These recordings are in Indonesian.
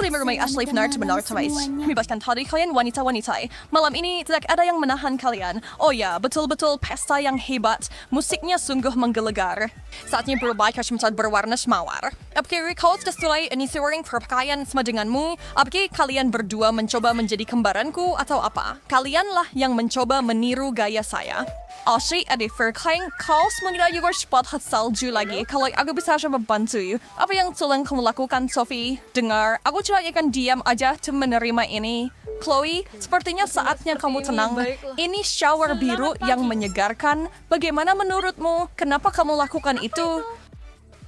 Ashley merumai Ashley benar-benar terais. Bebaskan tadi kalian wanita-wanita. Malam ini tidak ada yang menahan kalian. Oh ya, betul-betul pesta yang hebat. Musiknya sungguh menggelegar. Saatnya berubah ke semcat berwarna semawar. Apakah kau sudah mulai inisiating berpakaian sama denganmu? Apakah kalian berdua mencoba menjadi kembaranku atau apa? Kalianlah yang mencoba meniru gaya saya. Ashley, ada verklaring kau semuanya juga cepat salju lagi. Kalau aku bisa membantu, apa yang telah kamu lakukan, Sophie? Dengar, aku tidak akan diam aja untuk menerima ini. Chloe, sepertinya saatnya kamu tenang. Ini shower biru yang menyegarkan. Bagaimana menurutmu? Kenapa kamu lakukan itu?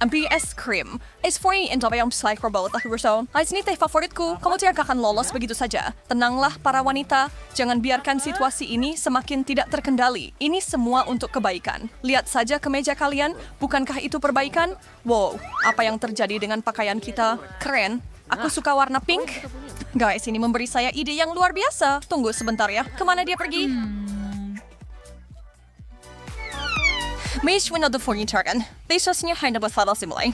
Ambil es krim. Es krim yang yang psychobot lah bersama. Ini teh favoritku. Kamu tidak akan lolos begitu saja. Tenanglah para wanita. Jangan biarkan situasi ini semakin tidak terkendali. Ini semua untuk kebaikan. Lihat saja kemeja kalian. Bukankah itu perbaikan? Wow, apa yang terjadi dengan pakaian kita? Keren. Aku suka warna pink. Guys, ini memberi saya ide yang luar biasa. Tunggu sebentar ya. Kemana dia pergi? Mish winado furniture kan. Desasnya hanya basada simulay.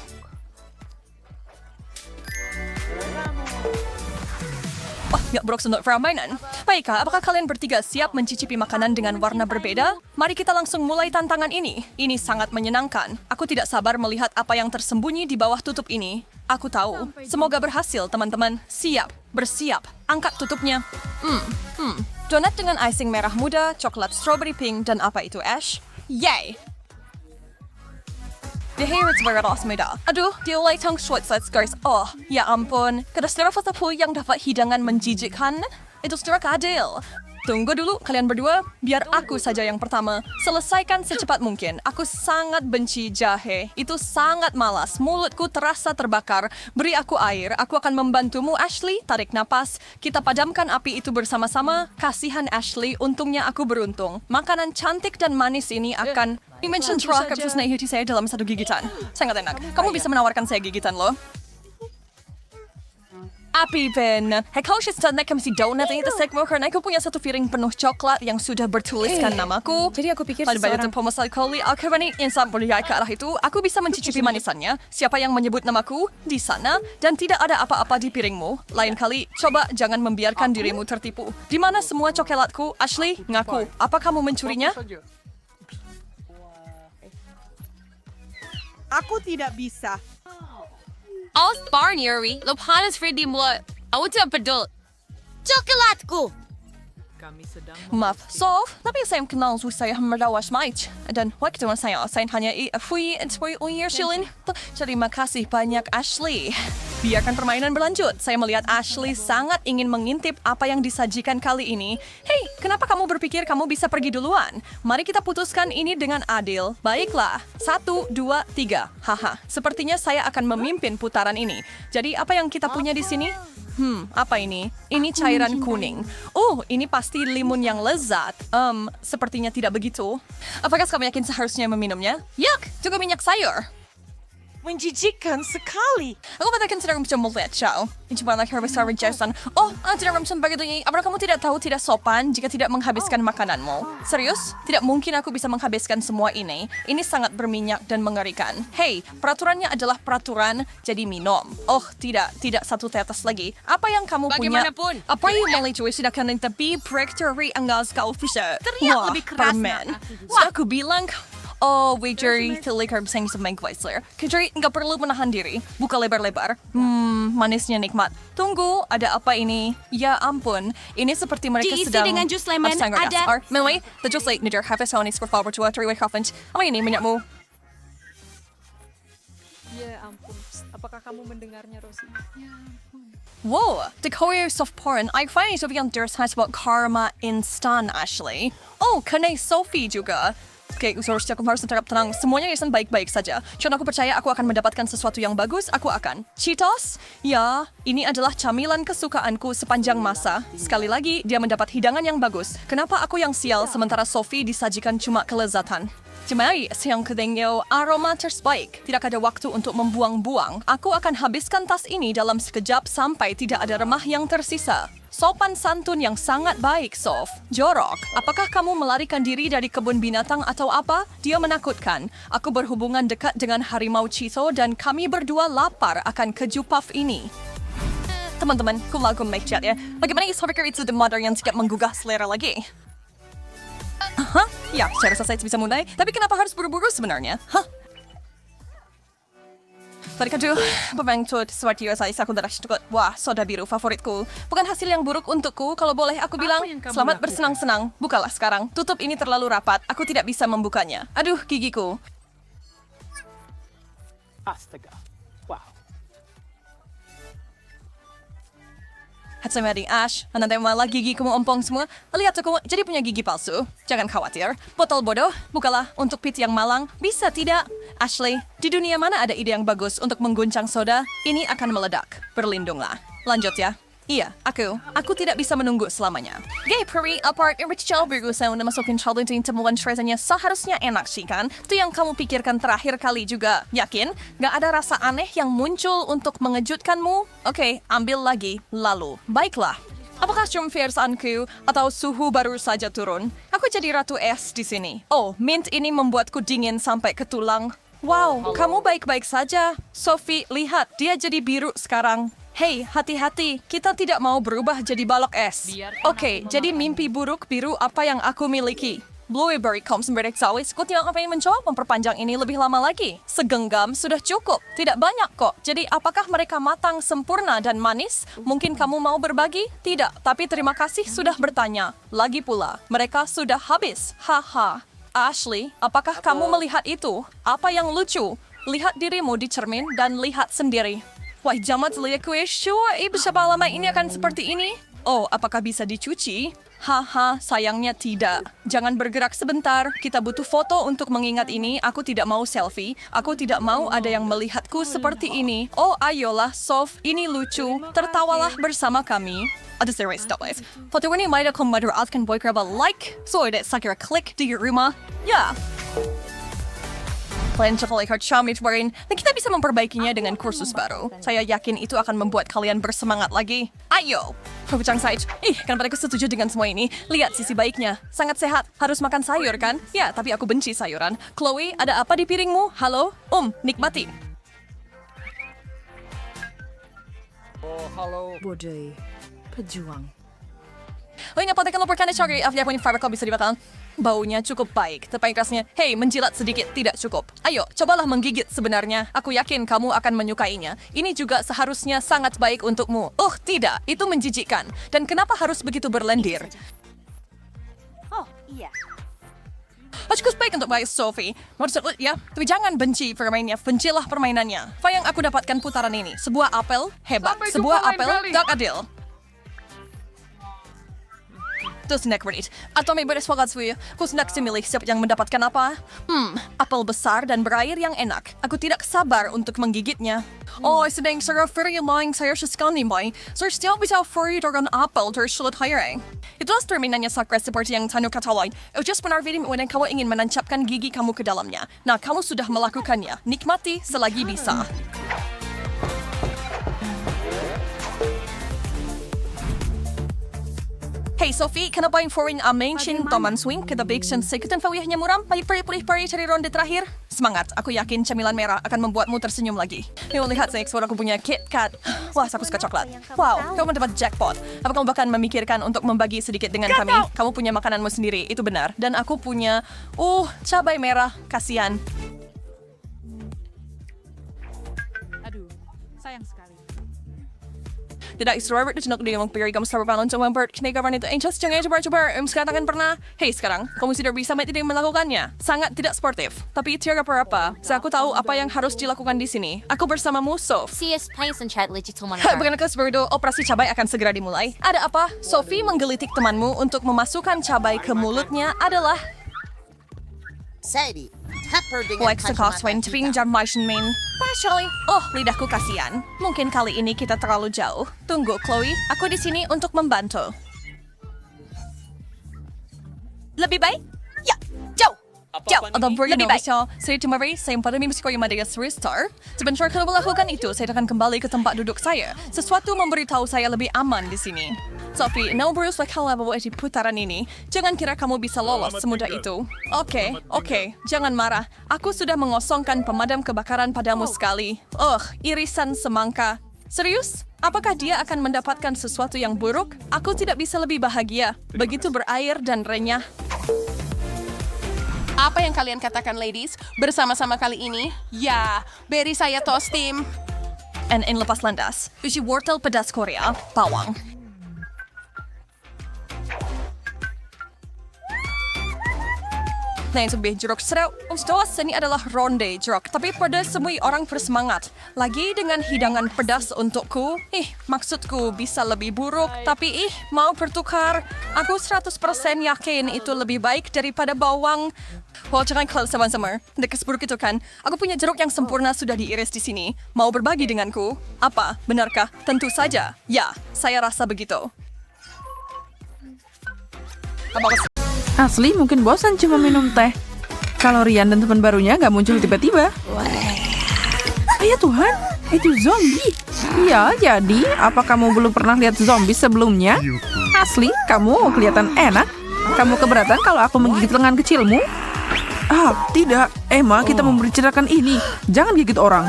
Ya buruk untuk permainan. Baiklah, apakah kalian bertiga siap mencicipi makanan dengan warna berbeda? Mari kita langsung mulai tantangan ini. Ini sangat menyenangkan. Aku tidak sabar melihat apa yang tersembunyi di bawah tutup ini. Aku tahu. Semoga berhasil, teman-teman. Siap, bersiap. Angkat tutupnya. Donat dengan icing merah muda, coklat strawberry pink, dan apa itu, Ash? Yay! The hair is very awesome. Aduh, dia tang shorts guys. Oh, ya ampun. Kada saudara fotoku yang dapat hidangan menjijikkan? Itu saudara keadil. Tunggu dulu, kalian berdua. Biar aku saja yang pertama. Selesaikan secepat mungkin. Aku sangat benci jahe. Itu sangat malas. Mulutku terasa terbakar. Beri aku air. Aku akan membantumu, Ashley. Tarik napas. Kita padamkan api itu bersama-sama. Kasihan Ashley, untungnya aku beruntung. Makanan cantik dan manis ini akan dimension terakhir terus naik hati saya dalam satu gigitan. Sangat enak. Kamu bisa menawarkan saya gigitan loh. Api Ben. Hei kau siya na kami si donut ini tersekmo karena aku punya satu piring penuh coklat yang sudah bertuliskan namaku. Jadi aku pikir Pada seseorang... banyak pemasal kali, aku berani insan berdaya ke arah itu. Aku bisa mencicipi manisannya. Siapa yang menyebut namaku di sana dan tidak ada apa-apa di piringmu. Lain kali, coba jangan membiarkan dirimu tertipu. Di mana semua coklatku? Ashley, ngaku. Apa kamu mencurinya? Aku tidak bisa. Barnyeri, lo panas Freddy mo. Aku tidak pedul. Coklatku! Maaf, Sof, tapi saya kenal saya merawas Mike. Dan waktu saya hanya fui shilin. Terima kasih banyak, Ashley. Biarkan permainan berlanjut. Saya melihat Ashley sangat ingin mengintip apa yang disajikan kali ini. Hei, kenapa kamu berpikir kamu bisa pergi duluan? Mari kita putuskan ini dengan adil. Baiklah, 1, 2, 3. Haha, sepertinya saya akan memimpin putaran ini. Jadi apa yang kita punya di sini? Apa ini? Ini cairan kuning. Ini pasti limun yang lezat. Sepertinya tidak begitu. Apakah kamu yakin seharusnya meminumnya? Yak, juga minyak sayur. Menjijikkan sekali. Aku katakan tidak bisa melihat siya. Coba nak harus sarap Jason. Tidak bisa begitu ini. Apakah kamu tidak tahu tidak sopan jika tidak menghabiskan makananmu? Serius? Tidak mungkin aku bisa menghabiskan semua ini. Ini sangat berminyak dan mengerikan. Hei, peraturannya adalah peraturan, jadi minum. Tidak satu tetes lagi. Apa yang kamu punya? Bagaimanapun. Apa yang melalui sudah kena tapi breakthrough anggas kau bisa. Teriak lebih keras, permen. nak. Sudah aku bilang. Jerry, telikar bising sa Mike Weisler. Jerry, nggak perlu menahan diri. Buka lebar-lebar. Manisnya nikmat. Tunggu, ada apa ini? Ya ampun, ini seperti mereka Diisi sedang... dengan jus lemon, ada- Melway, the juice late nider half a sonis for forward to a three-way coffin. Apa ini minyakmu? Ya ampun, apakah kamu mendengarnya, Rosie? Wow, the Couriers of Porn. I find it to be on their sites about karma instant, Ashley. Kanay Sophie juga. Oke, seharusnya aku harus tetap tenang. Semuanya akan baik-baik saja. Karena aku percaya aku akan mendapatkan sesuatu yang bagus, aku akan. Cheetos? Ya, ini adalah camilan kesukaanku sepanjang masa. Sekali lagi, dia mendapat hidangan yang bagus. Kenapa aku yang sial sementara Sophie disajikan cuma kelezatan? Cemai, siang kedengyo, aroma terbaik. Tidak ada waktu untuk membuang-buang. Aku akan habiskan tas ini dalam sekejap sampai tidak ada remah yang tersisa. Sopan santun yang sangat baik, Sof. Jorok, apakah kamu melarikan diri dari kebun binatang atau apa? Dia menakutkan. Aku berhubungan dekat dengan harimau Cheeto dan kami berdua lapar akan keju puff ini. Teman-teman, lagu make chat ya. Bagaimana Isofika itu the mother yang tidak menggugah selera lagi? Hah? Ya, saya rasa saya bisa mulai. Tapi kenapa harus buru-buru sebenarnya? Hah? Tadi kadu, pemain tuh seperti saya aku darah cukup. Wah, soda biru favoritku. Bukan hasil yang buruk untukku. Kalau boleh aku bilang, selamat bersenang-senang. Bukalah sekarang. Tutup ini terlalu rapat. Aku tidak bisa membukanya. Aduh, gigiku. Astaga. Wow. Hatsamari Ash, nanti malah gigiku ompong semua. Lihat aku jadi punya gigi palsu. Jangan khawatir. Botol bodoh, bukalah untuk pit yang malang. Bisa tidak? Ashley, di dunia mana ada ide yang bagus untuk mengguncang soda? Ini akan meledak. Berlindunglah. Lanjut ya. Iya, aku tidak bisa menunggu selamanya. Gay Peri, apart Rachel berusaha masukin challenge temuan rasanya seharusnya enak sih kan? Itu yang kamu pikirkan terakhir kali juga. Yakin? Gak ada rasa aneh yang muncul untuk mengejutkanmu? Oke, ambil lagi. Lalu, baiklah. Apakah cuma versaanku atau suhu baru saja turun? Aku jadi ratu es di sini. Oh, mint ini membuatku dingin sampai ke tulang. Wow, kamu baik-baik saja. Sophie, lihat, dia jadi biru sekarang. Hei, hati-hati, kita tidak mau berubah jadi balok es. Oke, jadi mimpi buruk biru apa yang aku miliki? Blueberry Combs Berexawis, aku tidak ingin mencoba memperpanjang ini lebih lama lagi. Segenggam sudah cukup, tidak banyak kok. Jadi apakah mereka matang, sempurna, dan manis? Mungkin kamu mau berbagi? Tidak, tapi terima kasih sudah bertanya. Lagi pula, mereka sudah habis. Haha. Ashley, apakah kamu melihat itu? Apa yang lucu? Lihat dirimu di cermin dan lihat sendiri. Wah, jamat lihat kue sure, berapa lama ini akan seperti ini? Oh, apakah bisa dicuci? Haha, sayangnya tidak. Jangan bergerak sebentar. Kita butuh foto untuk mengingat ini. Aku tidak mau selfie. Aku tidak mau ada yang melihatku seperti ini. Oh, ayolah, Sof. Ini lucu. Tertawalah bersama kami. Aduh, serius, stop guys. Foto ini may ako madaratkan boy keraba like. So, udah sakira klik di rumah. Ya. Kalian cepat lihat Charmit Barin, dan kita bisa memperbaikinya dengan kursus baru. Saya yakin itu akan membuat kalian bersemangat lagi. Ayo! Perbucang Saij, kenapa aku setuju dengan semua ini? Lihat sisi baiknya. Sangat sehat, harus makan sayur kan? Ya, tapi aku benci sayuran. Chloe, ada apa di piringmu? Halo? Nikmati. Oh, halo. Bodoh. Pejuang. Ingat pada kalau berkanda syari, afya punya fiber bisa dibatalkan. Baunya cukup baik, tapi rasanya, hei, menjilat sedikit tidak cukup. Ayo, cobalah menggigit sebenarnya. Aku yakin kamu akan menyukainya. Ini juga seharusnya sangat baik untukmu. Tidak, itu menjijikkan. Dan kenapa harus begitu berlendir? Oh, iya. Cukup baik untuk baik Sophie. Maksud ya, tapi jangan benci permainnya, bencilah permainannya. Apa yang aku dapatkan putaran ini? Sebuah apel hebat, sebuah apel tak adil. Terus neck read. Atau may beres wakat suya. Kus nak similih siapa yang mendapatkan apa? Apel besar dan berair yang enak. Aku tidak sabar untuk menggigitnya. Oh, sedang sarap very lying saya sekali boy. Saya still bisa free dengan apel tersulut hiring. Itulah terminannya sakra seperti yang Tanu katakan. Just benar video when kamu ingin menancapkan gigi kamu ke dalamnya. Nah, kamu sudah melakukannya. Nikmati selagi bisa. Hey Sophie, kenapa yang foreign mention Toman Swing kita bikin sedikit fawihnya muram? Balik pari cari ronde terakhir. Semangat, aku yakin camilan merah akan membuatmu tersenyum lagi. Yuk lihat saya ekspor aku punya KitKat. Wah, aku suka coklat. Wow, kamu mendapat jackpot. Apa kamu bahkan memikirkan untuk membagi sedikit dengan kami? Kamu punya makananmu sendiri, itu benar. Dan aku punya, cabai merah, kasihan. Aduh, sayang sekali. Tidak Robert itu nak dia mempiri kamu selalu panon coba kenegaran itu just jangan coba sekarang pernah sekarang kamu sudah bisa tidak melakukannya sangat tidak sportif tapi tidak apa-apa saya aku tahu apa yang harus dilakukan di sini aku bersamamu Sof CS Pais and Chat Digital bukan seberdo operasi cabai akan segera dimulai ada apa Sophie menggelitik temanmu untuk memasukkan cabai ke mulutnya adalah Sadie, tapper dengan Lex Coswain Twing Jam Martian Main. Partially. Lidahku kasihan. Mungkin kali ini kita terlalu jauh. Tunggu, Chloe. Aku di sini untuk membantu. Lebih baik? Ya, jauh. Jauh. Atau lebih baik. Saya cemari, saya pada mimpi sekolah Madagas Restore. Sebentar kalau melakukan itu, saya akan kembali ke tempat duduk saya. Sesuatu memberitahu saya lebih aman di sini. Sophie, now berusaha kalau di putaran ini. Jangan kira kamu bisa lolos semudah itu. Oke, jangan marah. Aku sudah mengosongkan pemadam kebakaran padamu sekali. Irisan semangka. Serius? Apakah dia akan mendapatkan sesuatu yang buruk? Aku tidak bisa lebih bahagia. Begitu berair dan renyah. Apa yang kalian katakan, ladies? Bersama-sama kali ini? Ya, beri saya toastim. And lepas landas. Uji wortel pedas Korea, bawang. Nah, itu jeruk serau. Stos ini adalah ronde jeruk, tapi pada semua orang bersemangat. Lagi dengan hidangan pedas untukku. Maksudku bisa lebih buruk, tapi mau bertukar. Aku 100% yakin itu lebih baik daripada bawang. Well, jangan close sama-sama. Dekat seburuk itu kan. Aku punya jeruk yang sempurna sudah diiris di sini. Mau berbagi denganku? Apa? Benarkah? Tentu saja. Ya, saya rasa begitu. Asli mungkin bosan cuma minum teh. Kalau Rian dan teman barunya nggak muncul tiba-tiba. Ya Tuhan, itu zombie. Ya, jadi apa kamu belum pernah lihat zombie sebelumnya? Asli, kamu kelihatan enak. Kamu keberatan kalau aku menggigit lengan kecilmu? Tidak. Emma, kita membicarakan ini. Jangan gigit orang.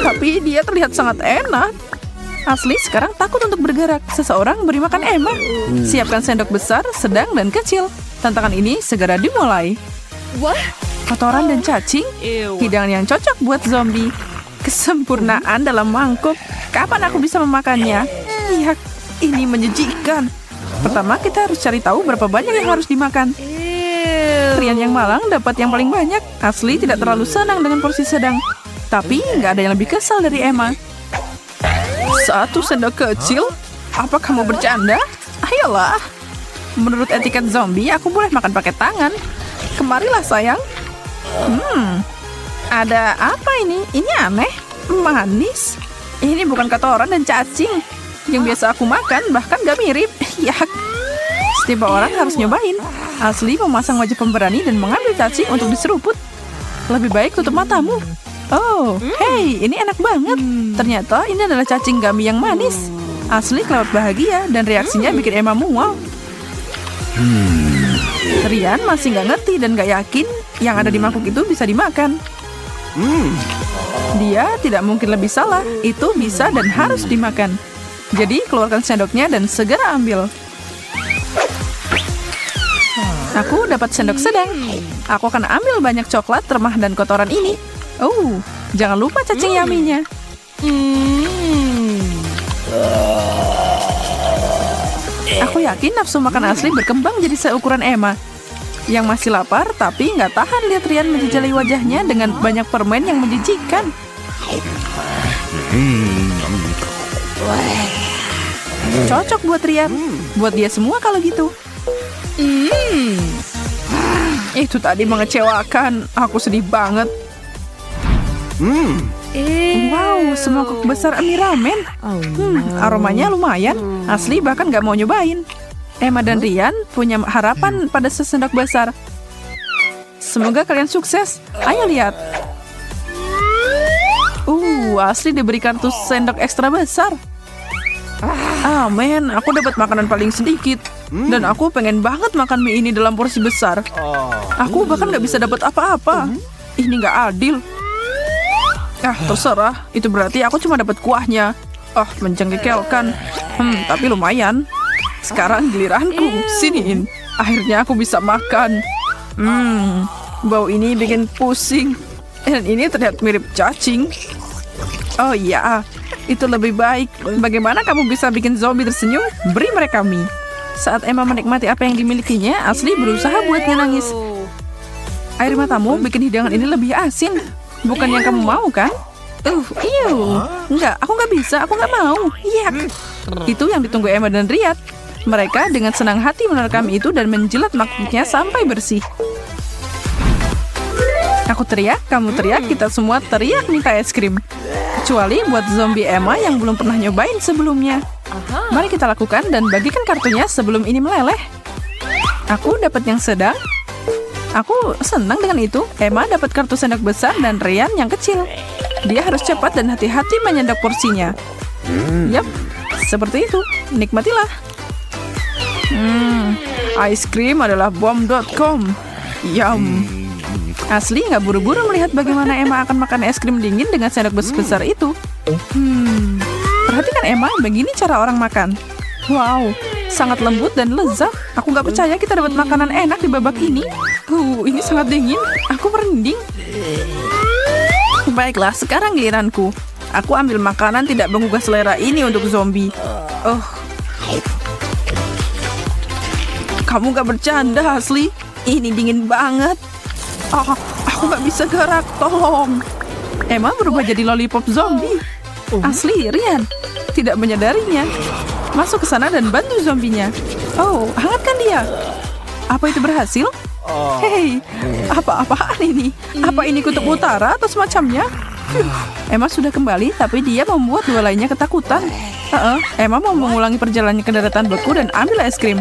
Tapi dia terlihat sangat enak. Asli sekarang takut untuk bergerak. Seseorang beri makan Emma. Siapkan sendok besar, sedang, dan kecil. Tantangan ini segera dimulai. Kotoran dan cacing, hidangan yang cocok buat zombie. Kesempurnaan dalam mangkuk. Kapan aku bisa memakannya? Iya, ini menjijikan. Pertama kita harus cari tahu berapa banyak yang harus dimakan. Rian yang malang dapat yang paling banyak. Asli tidak terlalu senang dengan porsi sedang. Tapi nggak ada yang lebih kesal dari Emma. 1 sendok kecil? Apa kamu bercanda? Ayolah. Menurut etiket zombie, aku boleh makan pakai tangan. Kemarilah sayang. Ada apa ini? Ini aneh. Manis. Ini bukan kotoran dan cacing. Yang biasa aku makan, bahkan gak mirip. Yak. Setiap orang harus nyobain. Asli memasang wajah pemberani dan mengambil cacing untuk diseruput. Lebih baik tutup matamu. Oh, hey, ini enak banget. Ternyata ini adalah cacing gummy yang manis. Asli kelewat bahagia dan reaksinya bikin Emma mual. Rian masih nggak ngerti dan nggak yakin yang ada di mangkuk itu bisa dimakan. Dia tidak mungkin lebih salah. Itu bisa dan harus dimakan. Jadi keluarkan sendoknya dan segera ambil. Aku dapat sendok sedang. Aku akan ambil banyak coklat, remah, dan kotoran ini. Oh, jangan lupa cacing yummy-nya. Aku yakin nafsu makan asli berkembang jadi seukuran Emma. Yang masih lapar tapi nggak tahan lihat Rian menjejali wajahnya dengan banyak permen yang menjijikan. Cocok buat Rian. Buat dia semua kalau gitu. Itu tadi mengecewakan. Aku sedih banget. Wow, semangkuk besar mie ramen. Aromanya lumayan. Asli bahkan gak mau nyobain. Emma dan Rian punya harapan pada sesendok besar. Semoga kalian sukses. Ayo lihat. Asli diberi kartu sendok ekstra besar. Men, aku dapat makanan paling sedikit. Dan aku pengen banget makan mie ini dalam porsi besar. Aku bahkan gak bisa dapat apa-apa. Ini gak adil. Terserah. Itu berarti aku cuma dapat kuahnya. Menjengkelkan. Tapi lumayan. Sekarang giliranku. Siniin. Akhirnya aku bisa makan. Bau ini bikin pusing. Dan ini terlihat mirip cacing. Oh iya, itu lebih baik. Bagaimana kamu bisa bikin zombie tersenyum? Beri mereka mie. Saat Emma menikmati apa yang dimilikinya, Asli berusaha buat nangis. Air matamu bikin hidangan ini lebih asin. Bukan yang kamu mau kan? Enggak, aku nggak bisa, aku nggak mau. Yak. Itu yang ditunggu Emma dan Rian. Mereka dengan senang hati menerkam itu dan menjilat mangkuknya sampai bersih. Aku teriak, kamu teriak, kita semua teriak minta es krim. Kecuali buat zombie Emma yang belum pernah nyobain sebelumnya. Mari kita lakukan dan bagikan kartunya sebelum ini meleleh. Aku dapat yang sedang. Aku senang dengan itu. Emma dapat kartu sendok besar dan Rian yang kecil. Dia harus cepat dan hati-hati menyendok porsinya. Yap, seperti itu. Nikmatilah. Ice cream adalah bom.com. Yum. Asli nggak buru-buru melihat bagaimana Emma akan makan es krim dingin dengan sendok besar itu. Perhatikan Emma, begini cara orang makan. Wow, sangat lembut dan lezat. Aku nggak percaya kita dapat makanan enak di babak ini. Ini sangat dingin. Aku merinding. Baiklah, sekarang giliranku. Aku ambil makanan tidak menggugah selera ini untuk zombie. Kamu nggak bercanda, Asli? Ini dingin banget. Aku nggak bisa gerak, tolong. Emma berubah jadi lollipop zombie. Asli, Rian tidak menyadarinya. Masuk ke sana dan bantu zombinya. Hangatkan dia. Apa itu berhasil? Hei, apa-apaan ini? Apa ini kutub utara atau semacamnya? Emma sudah kembali, tapi dia membuat dua lainnya ketakutan. Emma mau mengulangi perjalanan ke daratan beku dan ambil es krim.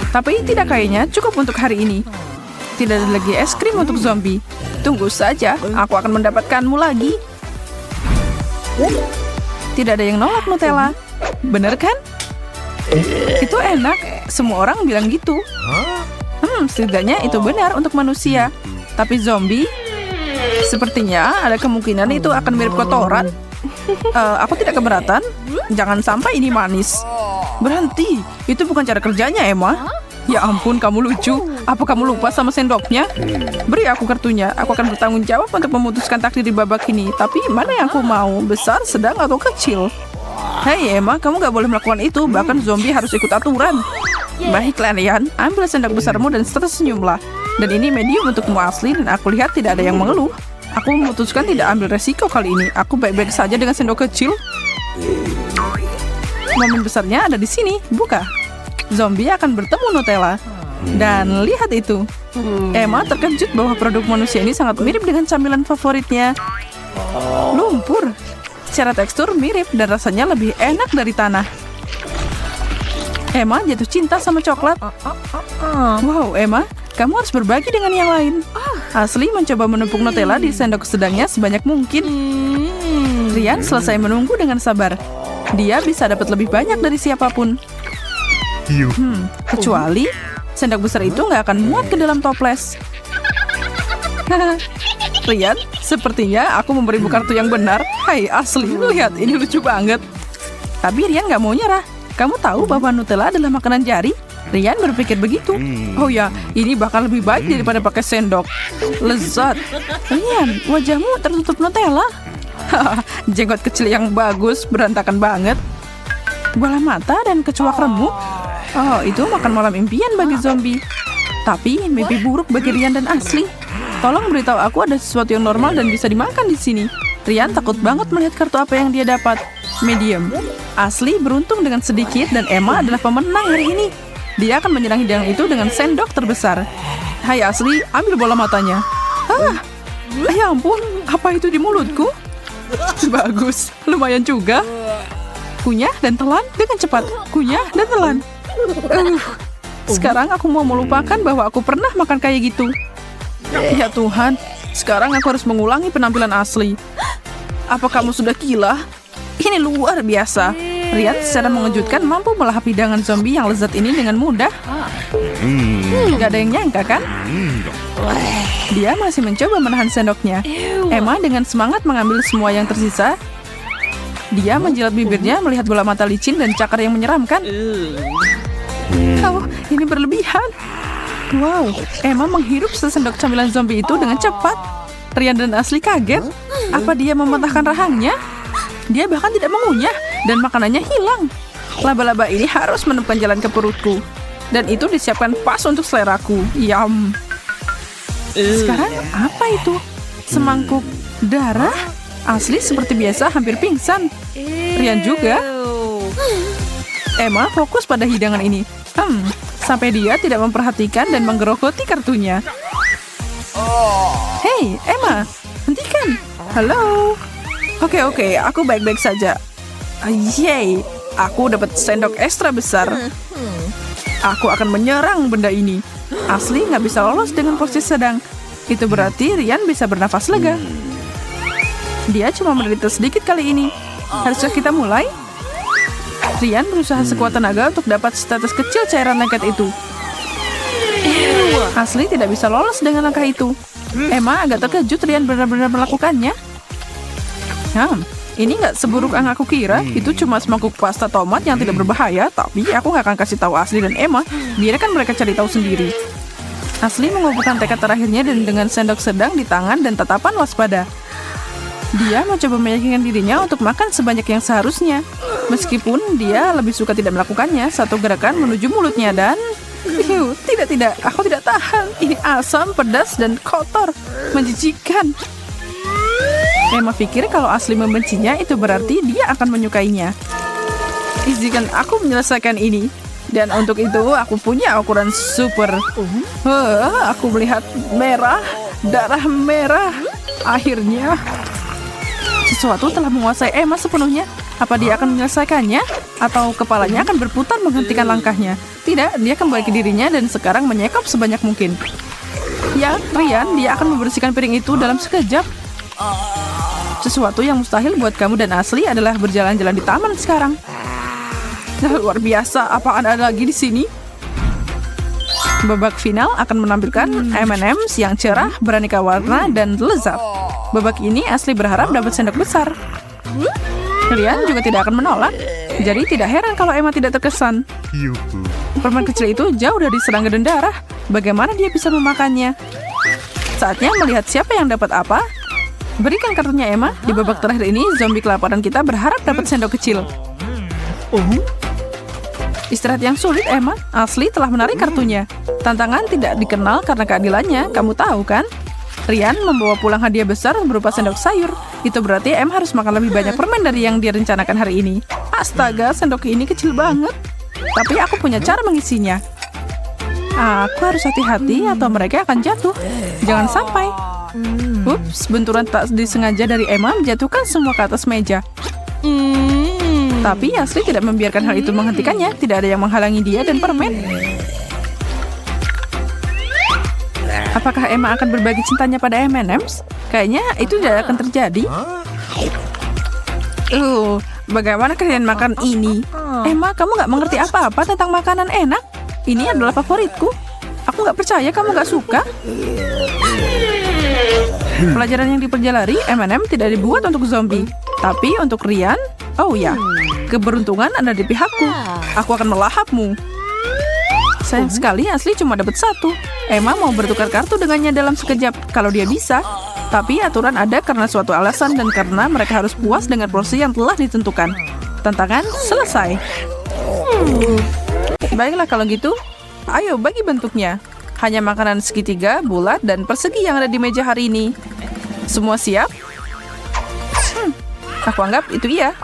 Tapi tidak kayaknya cukup untuk hari ini. Tidak ada lagi es krim untuk zombie. Tunggu saja, aku akan mendapatkanmu lagi. Tidak ada yang nolak Nutella. Bener kan? Itu enak. Semua orang bilang gitu. Setidaknya itu benar untuk manusia. Tapi zombie, sepertinya ada kemungkinan itu akan mirip kotoran. Aku tidak keberatan. Jangan sampai ini manis. Berhenti. Itu bukan cara kerjanya, Emma. Ya ampun, kamu lucu. Apa kamu lupa sama sendoknya? Beri aku kartunya. Aku akan bertanggung jawab untuk memutuskan takdir di babak ini. Tapi mana yang aku mau? Besar, sedang, atau kecil? Hei Emma, kamu gak boleh melakukan itu. Bahkan zombie harus ikut aturan. Baiklah Rian, ambil sendok besarmu dan tersenyumlah. Dan ini medium untukmu Asli. Dan aku lihat tidak ada yang mengeluh. Aku memutuskan tidak ambil resiko kali ini. Aku baik-baik saja dengan sendok kecil. Momen besarnya ada di sini. Buka. Zombie akan bertemu Nutella. Dan lihat itu. Emma terkejut bahwa produk manusia ini sangat mirip dengan camilan favoritnya. Lumpur. Secara tekstur mirip dan rasanya lebih enak dari tanah. Emma jatuh cinta sama coklat. Wow, Emma, kamu harus berbagi dengan yang lain. Asli mencoba menumpuk Nutella di sendok sedangnya sebanyak mungkin. Rian selesai menunggu dengan sabar. Dia bisa dapat lebih banyak dari siapapun. Kecuali sendok besar itu nggak akan muat ke dalam toples. Rian, sepertinya aku memberimu kartu yang benar. Hai Asli, lihat ini lucu banget. Tapi Rian nggak mau nyerah. Kamu tahu bahwa Nutella adalah makanan jari? Rian berpikir begitu. Oh ya, ini bahkan lebih baik daripada pakai sendok. Lezat. Rian, wajahmu tertutup Nutella. Jenggot kecil yang bagus, berantakan banget. Bola mata dan kecoak remuk. Itu makan malam impian bagi zombie. Tapi mimpi buruk bagi Rian dan Asli. Tolong beritahu aku ada sesuatu yang normal dan bisa dimakan di sini. Rian takut banget melihat kartu apa yang dia dapat. Medium. Asli beruntung dengan sedikit dan Emma adalah pemenang hari ini. Dia akan menyerang hidangan itu dengan sendok terbesar. Hai Asli, ambil bola matanya. Ya ampun, apa itu di mulutku? Bagus, lumayan juga. Kunyah dan telan dengan cepat. Kunyah dan telan. Sekarang aku mau melupakan bahwa aku pernah makan kayak gitu. Ya Tuhan, sekarang aku harus mengulangi penampilan Asli. Apa kamu sudah gila? Ini luar biasa. Rian secara mengejutkan mampu melahap hidangan zombie yang lezat ini dengan mudah. Gak ada yang nyangka kan? Dia masih mencoba menahan sendoknya. Emma dengan semangat mengambil semua yang tersisa. Dia menjilat bibirnya melihat bola mata licin dan cakar yang menyeramkan. Ini berlebihan. Wow, Emma menghirup sesendok camilan zombie itu dengan cepat. Rian dan Asli kaget. Apa dia mematahkan rahangnya? Dia bahkan tidak mengunyah dan makanannya hilang. Laba-laba ini harus menemukan jalan ke perutku. Dan itu disiapkan pas untuk seleraku. Yum. Sekarang apa itu? Semangkuk darah? Asli seperti biasa hampir pingsan. Rian juga. Emma fokus pada hidangan ini. Sampai dia tidak memperhatikan dan menggerogoti kartunya. Hei, Emma, hentikan. Halo. Oke, aku baik-baik saja. Yeay, aku dapat sendok ekstra besar. Aku akan menyerang benda ini. Asli nggak bisa lolos dengan posisi sedang. Itu berarti Rian bisa bernafas lega. Dia cuma menderita sedikit kali ini. Haruskah kita mulai? Rian berusaha sekuat tenaga untuk dapat setetes kecil cairan lengket itu. Asli tidak bisa lolos dengan langkah itu. Emma agak terkejut Rian benar-benar melakukannya. Ini nggak seburuk yang aku kira. Itu cuma semangkuk pasta tomat yang tidak berbahaya. Tapi aku nggak akan kasih tahu Asli dan Emma. Biarkan mereka cari tahu sendiri. Asli mengumpulkan tekad terakhirnya dan dengan sendok sedang di tangan dan tatapan waspada. Dia mencoba meyakinkan dirinya untuk makan sebanyak yang seharusnya. Meskipun dia lebih suka tidak melakukannya, satu gerakan menuju mulutnya dan... tidak, aku tidak tahan. Ini asam, pedas, dan kotor. Menjijikan. Emma pikir kalau Asli membencinya, itu berarti dia akan menyukainya. Izinkan aku menyelesaikan ini. Dan untuk itu, aku punya ukuran super. Aku melihat merah, darah merah. Akhirnya... Sesuatu telah menguasai Emma sepenuhnya. Apa dia akan menyelesaikannya? Atau kepalanya akan berputar menghentikan langkahnya? Tidak, dia kembali ke dirinya dan sekarang menyekap sebanyak mungkin. Ya, Ryan, dia akan membersihkan piring itu dalam sekejap. Sesuatu yang mustahil buat kamu dan Asli adalah berjalan-jalan di taman sekarang. Nah, luar biasa, apaan ada lagi di sini? Babak final akan menampilkan M&M's yang cerah, beraneka warna, dan lezat. Babak ini Asli berharap dapat sendok besar. Ryan juga tidak akan menolak. Jadi tidak heran kalau Emma tidak terkesan. Permen kecil itu jauh dari serangga dan darah. Bagaimana dia bisa memakannya? Saatnya melihat siapa yang dapat apa. Berikan kartunya Emma. Di babak terakhir ini, zombie kelaparan kita berharap dapat sendok kecil. Istirahat yang sulit, Emma. Asli telah menarik kartunya. Tantangan tidak dikenal karena keadilannya. Kamu tahu kan? Ryan membawa pulang hadiah besar berupa sendok sayur. Itu berarti Em harus makan lebih banyak permen dari yang dia rencanakan hari ini. Astaga, sendok ini kecil banget. Tapi aku punya cara mengisinya. Aku harus hati-hati atau mereka akan jatuh. Jangan sampai. Ups, benturan tak disengaja dari Emma menjatuhkan semua ke atas meja. Tapi Asli tidak membiarkan hal itu menghentikannya. Tidak ada yang menghalangi dia dan permen. Apakah Emma akan berbagi cintanya pada M&M's? Kayaknya itu tidak akan terjadi. Bagaimana kalian makan ini? Emma, kamu nggak mengerti apa-apa tentang makanan enak. Ini adalah favoritku. Aku nggak percaya kamu nggak suka. Pelajaran yang dipelajari, M&M tidak dibuat untuk zombie. Tapi untuk Ryan, oh ya, keberuntungan ada di pihakku. Aku akan melahapmu. Sayang sekali Asli cuma dapat satu. Emma mau bertukar kartu dengannya dalam sekejap kalau dia bisa. Tapi aturan ada karena suatu alasan dan karena mereka harus puas dengan porsi yang telah ditentukan. Tantangan selesai. Baiklah kalau gitu, ayo bagi bentuknya. Hanya makanan segitiga, bulat, dan persegi yang ada di meja hari ini. Semua siap? Aku anggap itu iya.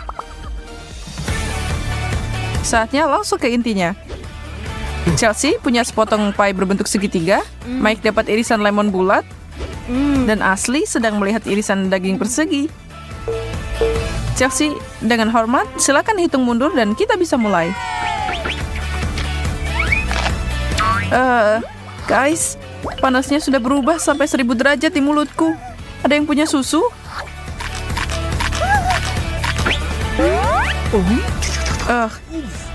Saatnya langsung ke intinya. Chelsea punya sepotong pie berbentuk segitiga, Mike dapat irisan lemon bulat, dan Asli sedang melihat irisan daging persegi. Chelsea, dengan hormat, silakan hitung mundur dan kita bisa mulai. Guys, panasnya sudah berubah sampai 1000 derajat di mulutku. Ada yang punya susu?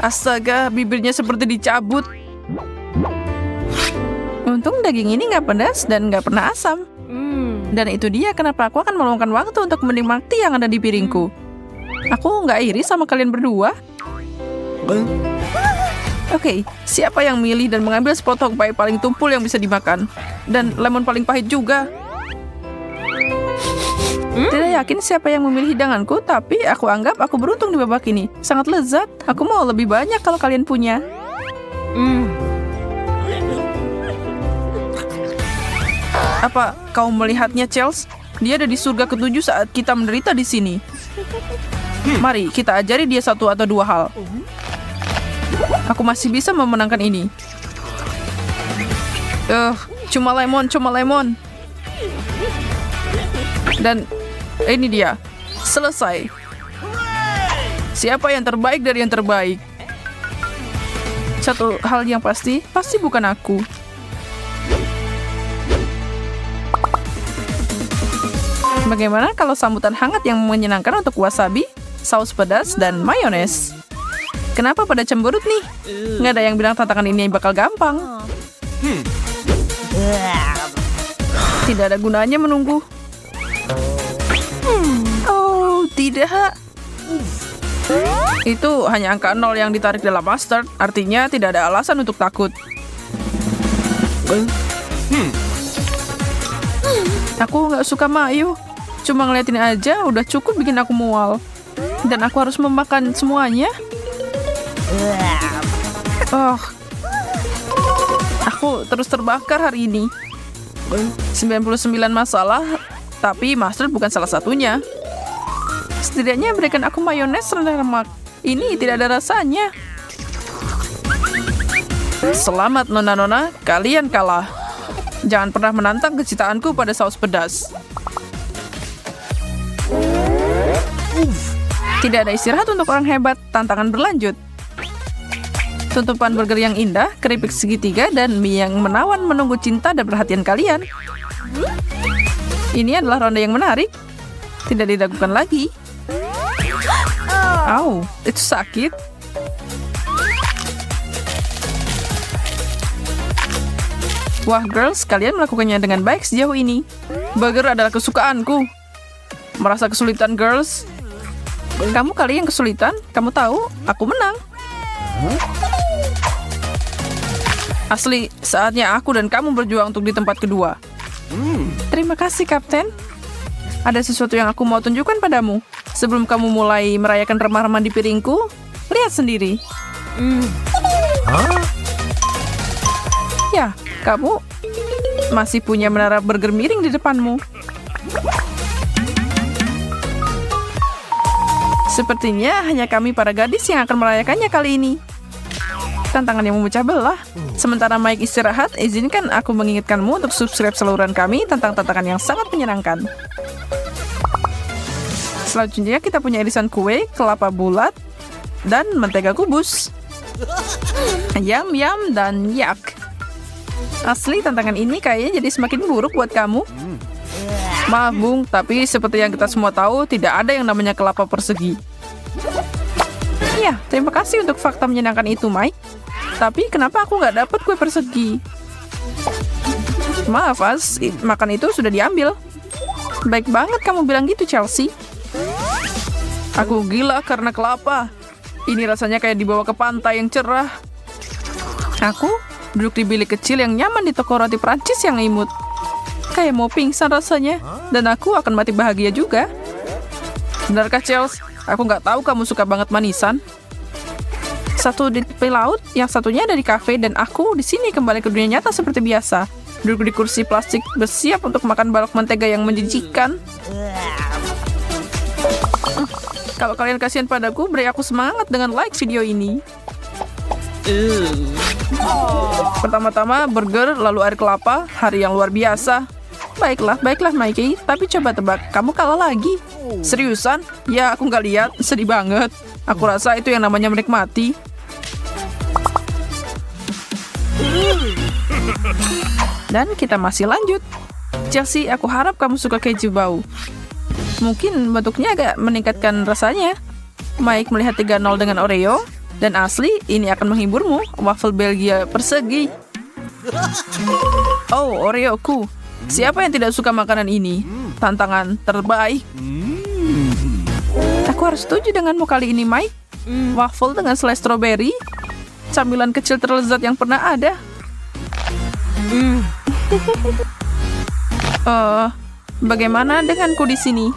Astaga, bibirnya seperti dicabut. Untung daging ini nggak pedas dan nggak pernah asam. Dan itu dia kenapa aku akan meluangkan waktu untuk menikmati yang ada di piringku. Aku nggak iri sama kalian berdua. Oke, siapa yang milih dan mengambil sepotong pie paling tumpul yang bisa dimakan? Dan lemon paling pahit juga. Tidak yakin siapa yang memilih hidanganku, tapi aku anggap aku beruntung di babak ini. Sangat lezat. Aku mau lebih banyak kalau kalian punya. Apa kau melihatnya, Chels? Dia ada di surga ke-7 saat kita menderita di sini. Mari kita ajari dia satu atau dua hal. Aku masih bisa memenangkan ini. Cuma lemon. Dan ini dia. Selesai. Siapa yang terbaik dari yang terbaik? Satu hal yang pasti bukan aku. Bagaimana kalau sambutan hangat yang menyenangkan untuk wasabi, saus pedas, dan mayones? Kenapa pada cemberut nih? Nggak ada yang bilang tantangan ini bakal gampang. Tidak ada gunanya menunggu. tidak. Itu hanya angka 0 yang ditarik dalam mustard, artinya tidak ada alasan untuk takut. Aku nggak suka mayo. Cuma ngeliatin aja udah cukup bikin aku mual. Dan aku harus memakan semuanya. Oh, aku terus terbakar hari ini. 99 masalah, tapi mustard bukan salah satunya. Setidaknya berikan aku mayones rendah lemak. Ini tidak ada rasanya. Selamat nona-nona, kalian kalah. Jangan pernah menantang kecintaanku pada saus pedas. Tidak ada istirahat untuk orang hebat, tantangan berlanjut. Tutupan burger yang indah, keripik segitiga, dan mie yang menawan menunggu cinta dan perhatian kalian. Ini adalah ronde yang menarik. Tidak diragukan lagi. Au, itu sakit. Wah, girls, kalian melakukannya dengan baik sejauh ini. Burger adalah kesukaanku. Merasa kesulitan, girls? Kamu kali yang kesulitan? Kamu tahu, aku menang. Asli, saatnya aku dan kamu berjuang untuk di tempat kedua. Terima kasih, Kapten. Ada sesuatu yang aku mau tunjukkan padamu. Sebelum kamu mulai merayakan remah-remah di piringku, lihat sendiri. Ya, kamu masih punya menara burger miring di depanmu. Sepertinya hanya kami para gadis yang akan merayakannya kali ini. Tantangan yang memecah belah. Sementara Mike istirahat, izinkan aku mengingatkanmu untuk subscribe saluran kami tentang tantangan yang sangat menyenangkan. Selanjutnya kita punya irisan kue, kelapa bulat, dan mentega kubus. Yum yum dan yak. Asli tantangan ini kayaknya jadi semakin buruk buat kamu. Maaf Bung, tapi seperti yang kita semua tahu, tidak ada yang namanya kelapa persegi. Ya, terima kasih untuk fakta menyenangkan itu, Mike. Tapi kenapa aku nggak dapat kue persegi? Maaf, As, makan itu sudah diambil. Baik banget kamu bilang gitu, Chelsea. Aku gila karena kelapa. Ini rasanya kayak dibawa ke pantai yang cerah. Aku duduk di bilik kecil yang nyaman di toko roti Prancis yang imut. Kayak mau pingsan rasanya. Dan aku akan mati bahagia juga. Benarkah, Chelsea? Aku nggak tahu kamu suka banget manisan. Satu di tepi laut, yang satunya ada di kafe, dan aku di sini kembali ke dunia nyata seperti biasa. Duduk di kursi plastik, bersiap untuk makan balok mentega yang menjijikan. Kalau kalian kasihan padaku, beri aku semangat dengan like video ini. Pertama-tama burger, lalu air kelapa, hari yang luar biasa. Baiklah Mikey, tapi coba tebak, kamu kalah lagi. Seriusan? Ya, aku nggak lihat, sedih banget. Aku rasa itu yang namanya menikmati. Dan kita masih lanjut. Chelsea, aku harap kamu suka keju bau. Mungkin bentuknya agak meningkatkan rasanya. Mike melihat 3-0 dengan Oreo. Dan asli, ini akan menghiburmu. Waffle Belgia persegi. Oh, Oreoku. Siapa yang tidak suka makanan ini? Tantangan terbaik. Aku harus setuju denganmu kali ini, Mike. Waffle dengan selai stroberi. Camilan kecil terlezat yang pernah ada. Bagaimana denganku di sini?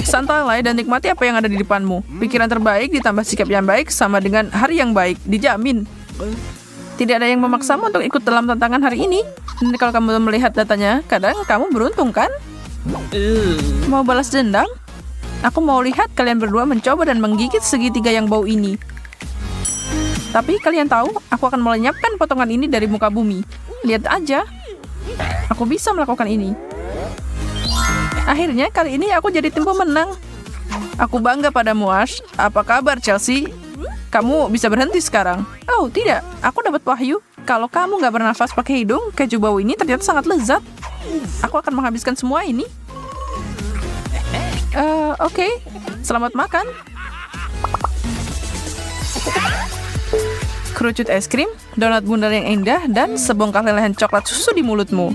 Santailah dan nikmati apa yang ada di depanmu. Pikiran terbaik ditambah sikap yang baik sama dengan hari yang baik, dijamin. Tidak ada yang memaksamu untuk ikut dalam tantangan hari ini. Dan kalau kamu melihat datanya, kadang kamu beruntung kan? Mau balas dendam? Aku mau lihat kalian berdua mencoba dan menggigit segitiga yang bau ini. Tapi kalian tahu, aku akan melenyapkan potongan ini dari muka bumi. Lihat aja. Aku bisa melakukan ini. Akhirnya kali ini aku jadi tim pemenang. Aku bangga padamu, Ash. Apa kabar, Chelsea? Kamu bisa berhenti sekarang. Oh, tidak. Aku dapat wahyu. Kalau kamu nggak bernafas pakai hidung, keju bau ini ternyata sangat lezat. Aku akan menghabiskan semua ini. Oke. Selamat makan. Kerucut es krim, donat bundar yang indah, dan sebongkah lelehan coklat susu di mulutmu.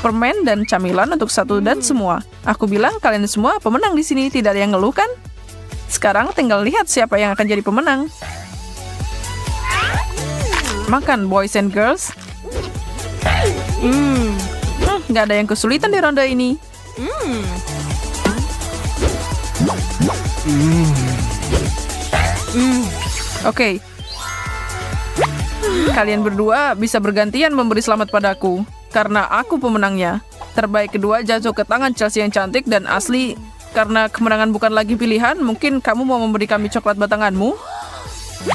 permen dan camilan untuk satu dan semua. Aku bilang kalian semua pemenang di sini, tidak ada yang ngeluh kan? Sekarang tinggal lihat siapa yang akan jadi pemenang. Makan, boys and girls. Nggak ada yang kesulitan di ronde ini. Oke. Kalian berdua bisa bergantian memberi selamat padaku, karena aku pemenangnya. Terbaik kedua jatuh ke tangan Chelsea yang cantik dan asli. Karena kemenangan bukan lagi pilihan, mungkin kamu mau memberi kami coklat batanganmu?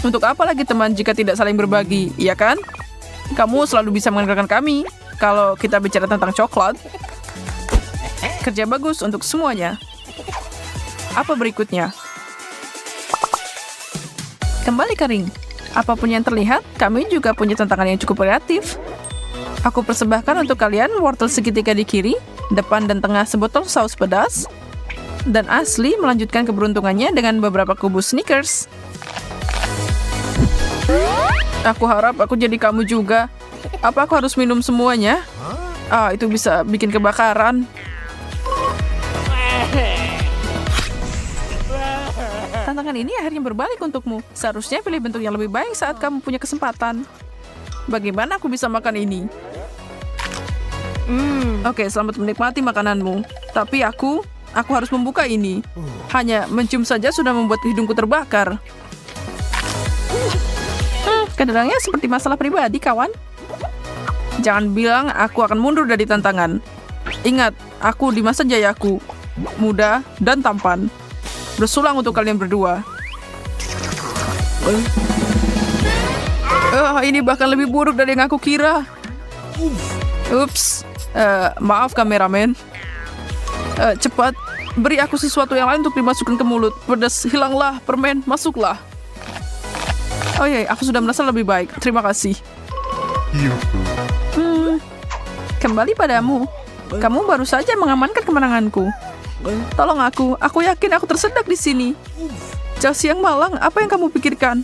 Untuk apa lagi teman jika tidak saling berbagi, iya kan? Kamu selalu bisa mengandalkan kami kalau kita bicara tentang coklat. Kerja bagus untuk semuanya. Apa berikutnya? Kembali ke ring. Apapun yang terlihat, kami juga punya tantangan yang cukup kreatif. Aku persembahkan untuk kalian wortel segitiga di kiri, depan dan tengah sebotol saus pedas, dan Asli melanjutkan keberuntungannya dengan beberapa kubus Snickers. Aku harap aku jadi kamu juga. Apa aku harus minum semuanya? Itu bisa bikin kebakaran. Tantangan ini akhirnya berbalik untukmu. Seharusnya pilih bentuk yang lebih baik saat kamu punya kesempatan. Bagaimana aku bisa makan ini? Oke, selamat menikmati makananmu. Tapi aku harus membuka ini. Hanya mencium saja sudah membuat hidungku terbakar. Kedengarannya seperti masalah pribadi, kawan. Jangan bilang aku akan mundur dari tantangan. Ingat, aku di masa jayaku. Muda dan tampan. Bersulang untuk kalian berdua. Ini bahkan lebih buruk dari yang aku kira. Ups. Maaf kameramen. Cepat, beri aku sesuatu yang lain untuk dimasukkan ke mulut. Pedas, hilanglah, permen, masuklah. Oh iya, aku sudah merasa lebih baik. Terima kasih. Kembali padamu. Kamu baru saja mengamankan kemenanganku. Tolong aku yakin aku tersedak di sini. Chelsea yang malang, apa yang kamu pikirkan?